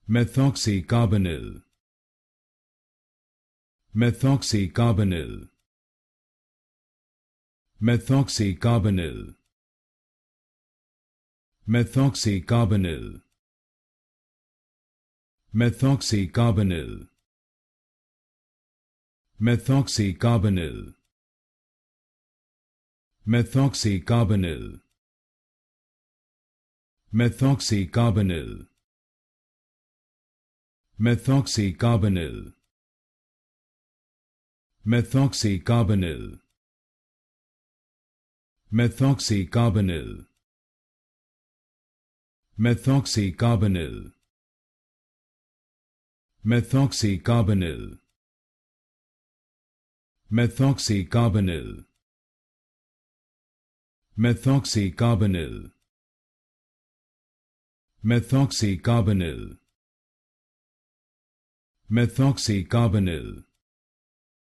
Methoxycarbonyl. Methoxycarbonyl. Methoxycarbonyl. Methoxycarbonyl. Methoxycarbonyl. Methoxycarbonyl. Methoxycarbonyl. Methoxycarbonyl. Methoxycarbonyl. Methoxycarbonyl. Methoxycarbonyl. Methoxycarbonyl. Methoxycarbonyl. Methoxycarbonyl. Methoxycarbonyl. Methoxycarbonyl. Methoxycarbonyl.